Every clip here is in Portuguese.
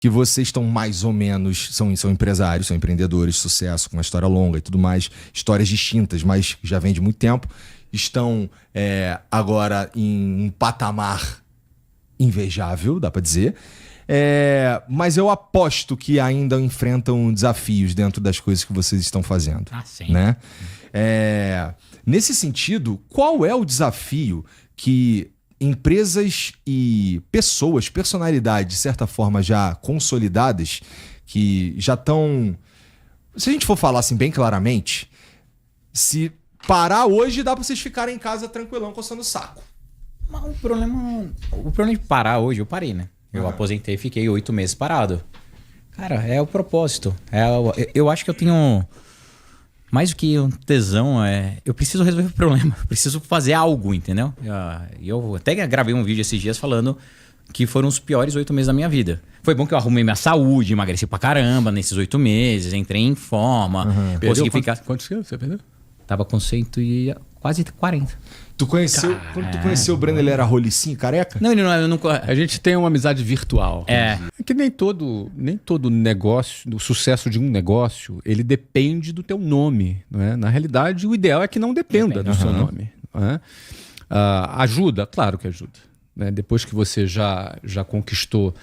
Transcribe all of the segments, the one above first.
que vocês estão mais ou menos, são empresários, são empreendedores de sucesso, com uma história longa e tudo mais, histórias distintas, mas já vem de muito tempo, estão agora em um patamar invejável, dá pra dizer, mas eu aposto que ainda enfrentam desafios dentro das coisas que vocês estão fazendo. Sim. Né? Nesse sentido, qual é o desafio que empresas e pessoas, personalidades, de certa forma já consolidadas, que já estão... Se a gente for falar assim bem claramente, se parar hoje, dá pra vocês ficarem em casa tranquilão, coçando o saco. Mas o problema de parar hoje, eu parei, né? Eu aposentei e fiquei 8 meses parado. Cara, é o propósito. Eu acho que eu tenho... Mais do que um tesão, eu preciso resolver o problema. Eu preciso fazer algo, entendeu? Eu até gravei um vídeo esses dias falando que foram os piores 8 meses da minha vida. Foi bom que eu arrumei minha saúde, emagreci pra caramba nesses 8 meses, entrei em forma, consegui ficar... Quantos quilos você perdeu? Tava com quase 40. Quando tu conheceu o Breno, ele era rolicinho, careca? Não, ele não é... Nunca... A gente tem uma amizade virtual. É que nem todo negócio, o sucesso de um negócio, ele depende do teu nome. Não é? Na realidade, o ideal é que não dependa do seu nome. Não é? Ajuda? Claro que ajuda. Né? Depois que você já conquistou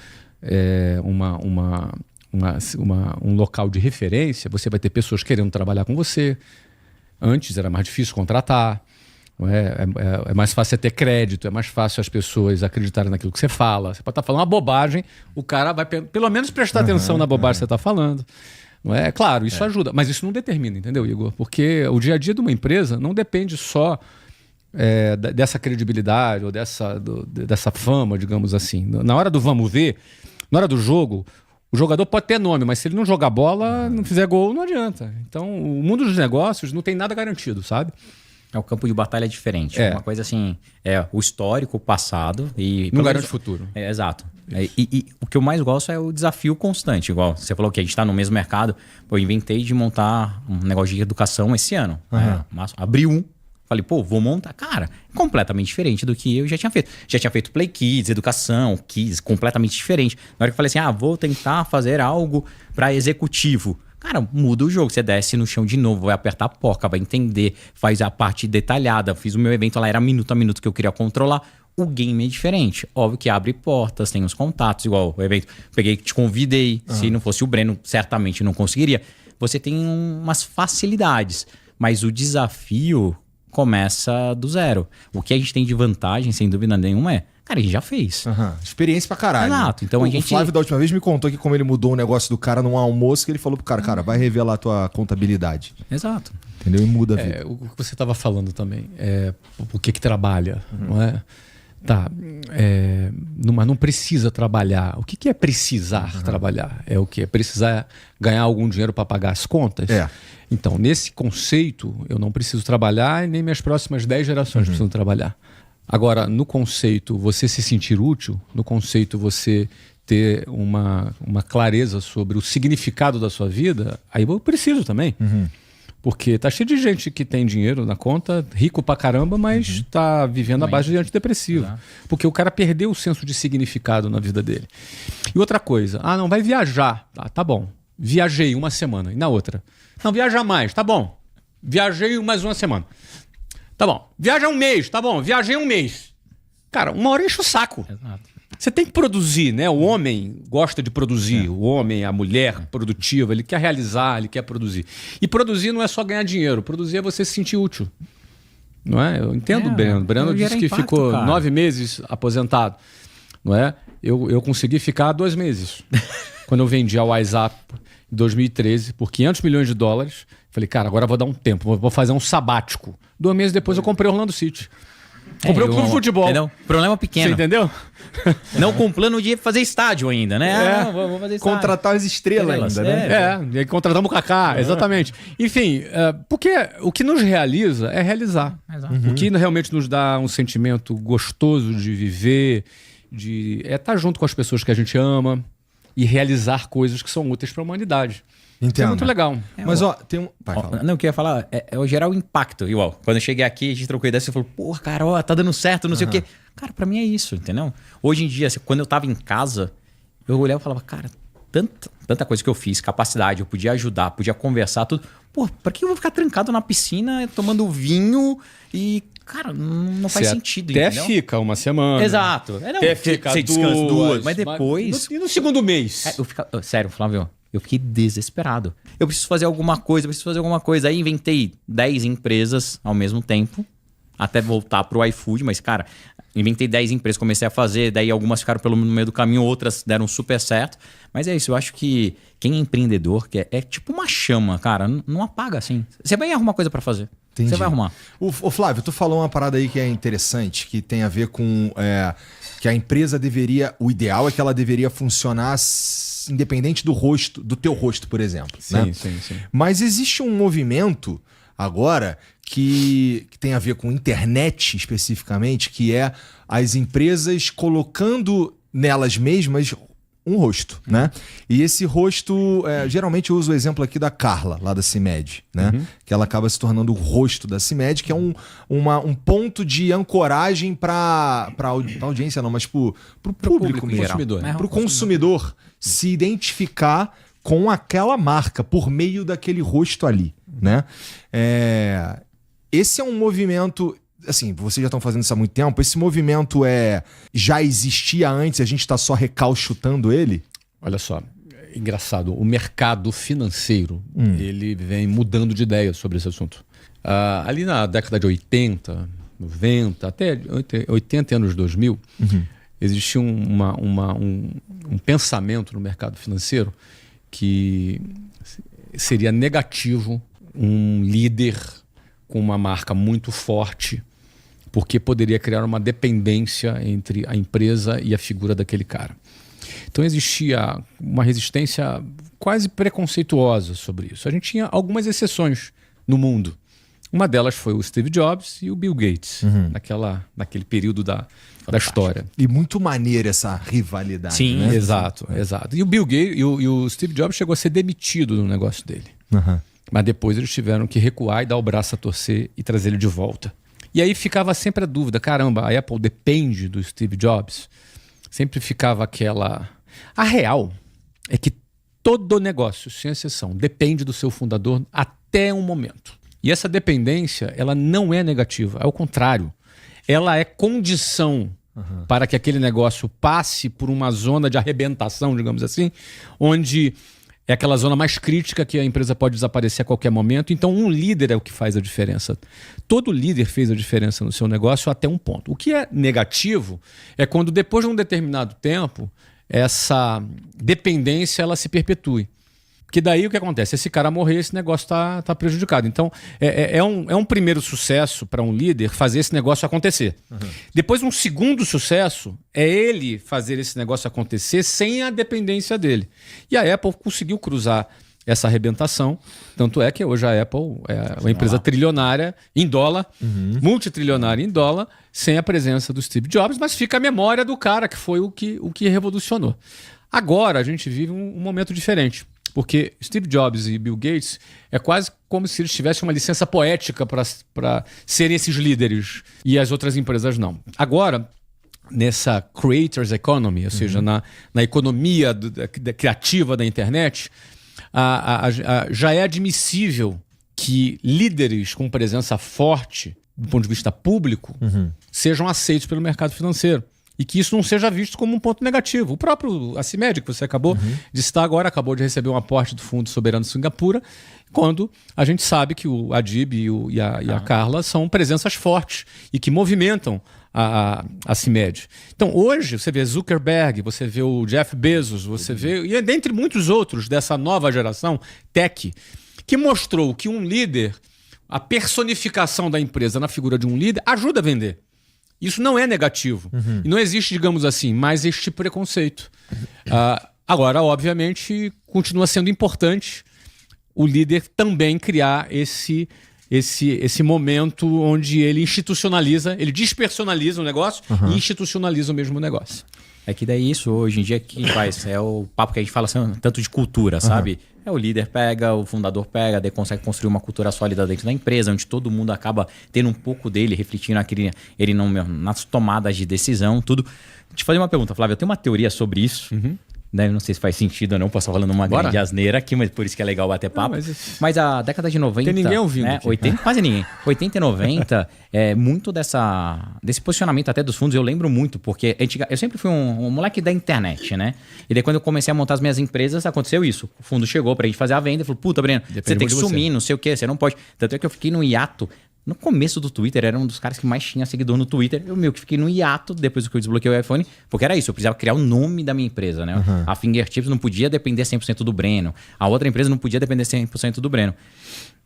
um local de referência, você vai ter pessoas querendo trabalhar com você. Antes era mais difícil contratar. É mais fácil você ter crédito, é mais fácil as pessoas acreditarem naquilo que você fala. Você pode estar falando uma bobagem, o cara vai pelo menos prestar atenção na bobagem que você está falando. Não é? Claro, isso ajuda, mas isso não determina, entendeu, Igor? Porque o dia a dia de uma empresa não depende só dessa credibilidade ou dessa fama, digamos assim. Na hora do vamos ver, na hora do jogo, o jogador pode ter nome, mas se ele não jogar bola, não fizer gol, não adianta. Então, o mundo dos negócios não tem nada garantido, sabe? O campo de batalha é diferente. Uma coisa assim, o histórico, o passado e... Não garante o futuro. Exato. E o que eu mais gosto é o desafio constante. Igual você falou que a gente está no mesmo mercado. Eu inventei de montar um negócio de educação esse ano. Abri falei, vou montar. Cara, completamente diferente do que eu já tinha feito. Já tinha feito Play Kids, educação, Kids, completamente diferente. Na hora que eu falei assim, vou tentar fazer algo para executivo. Cara, muda o jogo. Você desce no chão de novo, vai apertar a porca, vai entender, faz a parte detalhada. Fiz o meu evento lá, era minuto a minuto que eu queria controlar. O game é diferente. Óbvio que abre portas, tem os contatos, igual o evento. Peguei, te convidei. Se não fosse o Breno, certamente não conseguiria. Você tem umas facilidades, mas o desafio começa do zero. O que a gente tem de vantagem, sem dúvida nenhuma, cara, a gente já fez. Experiência pra caralho. Exato. Então, o Flávio da última vez me contou que como ele mudou o negócio do cara num almoço, que ele falou pro cara, vai revelar a tua contabilidade. Exato. Entendeu? E muda a vida. O que você estava falando também, o que trabalha, não é? Tá, mas não precisa trabalhar. O que é precisar trabalhar? É o que? É precisar ganhar algum dinheiro para pagar as contas? Então, nesse conceito, eu não preciso trabalhar e nem minhas próximas 10 gerações precisam trabalhar. Agora, no conceito você se sentir útil, no conceito você ter uma clareza sobre o significado da sua vida, aí eu preciso também. Porque tá cheio de gente que tem dinheiro na conta, rico pra caramba, mas tá vivendo à base de antidepressivo. Porque o cara perdeu o senso de significado na vida dele. E outra coisa, não, vai viajar. Tá bom. Viajei uma semana. E na outra? Não, viaja mais. Tá bom. Viajei mais uma semana. Tá bom. Viaja um mês. Tá bom. Viajei um mês. Cara, uma hora enche o saco. Exato. Você tem que produzir, né? O homem gosta de produzir. O homem, a mulher produtiva, ele quer realizar, ele quer produzir. E produzir não é só ganhar dinheiro. Produzir é você se sentir útil. Não é? Eu entendo o Breno. O Breno disse que ficou 9 meses aposentado. Não é? Eu consegui ficar 2 meses. Quando eu vendi a WhatsApp em 2013 por $500 milhões. Falei, cara, agora eu vou dar um tempo. Vou fazer um sabático. 2 meses depois eu comprei Orlando City. Comprei o clube de futebol. Entendeu? Problema pequeno. Você entendeu? Não com plano de fazer estádio ainda, né? Vou fazer estádio. Contratar as estrelas ainda, né? E aí contratamos o Kaká, exatamente. Enfim, porque o que nos realiza é realizar. O que realmente nos dá um sentimento gostoso de viver, de estar junto com as pessoas que a gente ama e realizar coisas que são úteis para a humanidade. Entendo. Isso é muito legal. Mas tem um... Não, o que eu ia falar é o gerar o impacto. Igual, quando eu cheguei aqui, a gente trocou ideia, você falou, porra, cara, tá dando certo, não sei o quê. Cara, pra mim é isso, entendeu? Hoje em dia, quando eu tava em casa, eu olhava e falava, cara, tanta coisa que eu fiz, capacidade, eu podia ajudar, podia conversar, tudo. Pô, pra que eu vou ficar trancado na piscina, tomando vinho e... Cara, não faz sentido, até entendeu? Fica uma semana. Exato. Até fica você descansa duas, mas mas depois... E no segundo mês? Sério, Flávio, eu fiquei desesperado. Eu preciso fazer alguma coisa. Aí inventei 10 empresas ao mesmo tempo, até voltar pro iFood, mas, cara, inventei 10 empresas, comecei a fazer, daí algumas ficaram no meio do caminho, outras deram super certo. Mas é isso, eu acho que quem é empreendedor é tipo uma chama, cara, não apaga assim. Você vai arrumar coisa pra fazer. Entendi. Você vai arrumar. O Flávio, tu falou uma parada aí que é interessante, que tem a ver com que a empresa deveria... O ideal é que ela deveria funcionar independente do teu rosto, por exemplo. Sim, né? sim. Mas existe um movimento agora que tem a ver com internet especificamente, que é as empresas colocando nelas mesmas um rosto, né? E esse rosto, geralmente eu uso o exemplo aqui da Carla, lá da CIMED, né? Que ela acaba se tornando o rosto da CIMED, que é um ponto de ancoragem para audiência, não, mas pro público em geral. Consumidor. Pro consumidor se identificar com aquela marca por meio daquele rosto ali, né? Esse é um movimento... Assim, vocês já estão fazendo isso há muito tempo. Esse movimento já existia antes, a gente está só recalchutando ele? Olha só, engraçado. O mercado financeiro, ele vem mudando de ideia sobre esse assunto. Ali na década de 80, 90, até 80 anos 2000, existia um pensamento no mercado financeiro que seria negativo um líder com uma marca muito forte, porque poderia criar uma dependência entre a empresa e a figura daquele cara. Então existia uma resistência quase preconceituosa sobre isso. A gente tinha algumas exceções no mundo. Uma delas foi o Steve Jobs e o Bill Gates, naquele período da história. E muito maneira essa rivalidade. Sim, né? Exato. E o Bill Gates e o Steve Jobs chegou a ser demitido no negócio dele. Mas depois eles tiveram que recuar e dar o braço a torcer e trazer ele de volta. E aí ficava sempre a dúvida, caramba, a Apple depende do Steve Jobs? Sempre ficava aquela... A real é que todo negócio, sem exceção, depende do seu fundador até um momento. E essa dependência, ela não é negativa, ao contrário. Ela é condição para que aquele negócio passe por uma zona de arrebentação, digamos assim, onde... É aquela zona mais crítica que a empresa pode desaparecer a qualquer momento. Então, um líder é o que faz a diferença. Todo líder fez a diferença no seu negócio até um ponto. O que é negativo é quando, depois de um determinado tempo, essa dependência ela se perpetue. Porque daí o que acontece? Esse cara morrer, esse negócio está prejudicado. Então, é um primeiro sucesso para um líder fazer esse negócio acontecer. Depois, um segundo sucesso é ele fazer esse negócio acontecer sem a dependência dele. E a Apple conseguiu cruzar essa arrebentação. Tanto é que hoje a Apple é uma empresa trilionária em dólar, multitrilionária em dólar, sem a presença do Steve Jobs, mas fica a memória do cara que foi o que revolucionou. Agora, a gente vive um momento diferente. Porque Steve Jobs e Bill Gates é quase como se eles tivessem uma licença poética para serem esses líderes e as outras empresas não. Agora, nessa creators economy, ou seja, na economia criativa da internet, já é admissível que líderes com presença forte do ponto de vista público sejam aceitos pelo mercado financeiro. E que isso não seja visto como um ponto negativo. O próprio CIMED, que você acabou de citar agora, acabou de receber um aporte do Fundo Soberano de Singapura, quando a gente sabe que o Adib e a Carla são presenças fortes e que movimentam a CIMED. Então, hoje, você vê Zuckerberg, você vê o Jeff Bezos, você vê... E dentre muitos outros dessa nova geração, tech, que mostrou que um líder, a personificação da empresa na figura de um líder, ajuda a vender. Isso não é negativo. E não existe, digamos assim, mais este preconceito. Agora, obviamente, continua sendo importante o líder também criar esse momento onde ele institucionaliza, ele despersonaliza o negócio e institucionaliza o mesmo negócio. É que daí isso, hoje em dia, que faz? É o papo que a gente fala assim, tanto de cultura, sabe? O líder pega, o fundador pega, daí consegue construir uma cultura sólida dentro da empresa, onde todo mundo acaba tendo um pouco dele, refletindo nas tomadas de decisão, tudo. Te fazer uma pergunta, Flávio. Eu tenho uma teoria sobre isso, Daí não sei se faz sentido ou não, posso estar falando uma Bora. grande asneira aqui, mas por isso que é legal bater papo. Não, mas a década de 90... Tem ninguém ouvindo né, aqui. 80, quase ninguém. 80 e 90, muito desse posicionamento até dos fundos, eu lembro muito, porque eu sempre fui um moleque da internet, né? E daí quando eu comecei a montar as minhas empresas, aconteceu isso. O fundo chegou pra gente fazer a venda e falou, puta, Breno, você tem que sumir, não sei o quê, você não pode. Tanto é que eu fiquei no hiato. No começo do Twitter, era um dos caras que mais tinha seguidor no Twitter. Eu meio que fiquei no hiato depois que eu desbloqueei o iPhone, porque era isso, eu precisava criar o nome da minha empresa, né? A Fingertips não podia depender 100% do Breno. A outra empresa não podia depender 100% do Breno.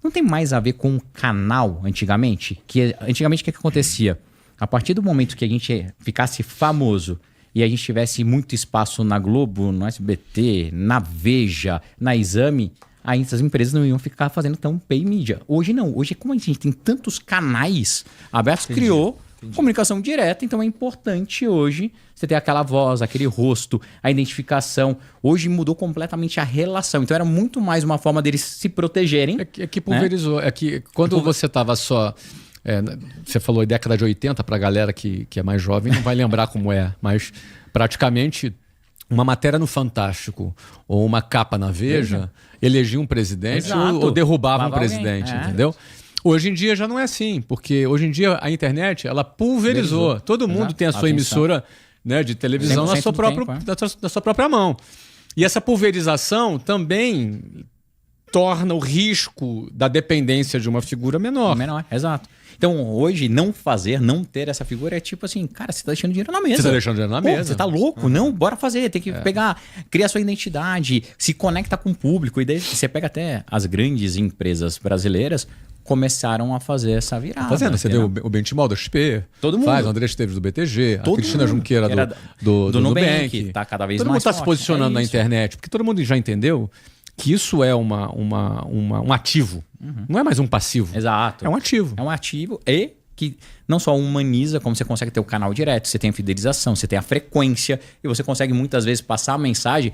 Não tem mais a ver com o canal antigamente? Antigamente o que acontecia? A partir do momento que a gente ficasse famoso e a gente tivesse muito espaço na Globo, no SBT, na Veja, na Exame... aí essas empresas não iam ficar fazendo tão pay media. Hoje não. Hoje, como a gente tem tantos canais abertos, criou comunicação direta. Então é importante hoje você ter aquela voz, aquele rosto, a identificação. Hoje mudou completamente a relação. Então era muito mais uma forma deles se protegerem. É que pulverizou. É que quando você estava só... você falou década de 80, para a galera que é mais jovem não vai lembrar como é. Mas praticamente... uma matéria no Fantástico ou uma capa na Veja elegia um presidente ou derrubava um presidente, entendeu? Hoje em dia já não é assim, porque hoje em dia a internet ela pulverizou. Todo mundo tem a sua emissora, né, de televisão na sua própria mão. E essa pulverização também torna o risco da dependência de uma figura menor. Menor, exato. Então, hoje, não ter essa figura é tipo assim, cara, você tá deixando dinheiro na mesa. Você tá deixando dinheiro na mesa. Você tá louco? Não, bora fazer. Tem que pegar, criar sua identidade, se conecta com o público. E daí você pega até as grandes empresas brasileiras começaram a fazer essa virada. Fazendo, você vê o Benchimol da XP, todo mundo. faz, o André Esteves do BTG, a Cristina Junqueira do Nubank. Tá cada vez todo mais mundo está se posicionando na internet, porque todo mundo já entendeu que isso é um ativo. Não é mais um passivo. Exato. É um ativo. É um ativo e que não só humaniza, como você consegue ter o canal direto, você tem a fidelização, você tem a frequência e você consegue muitas vezes passar a mensagem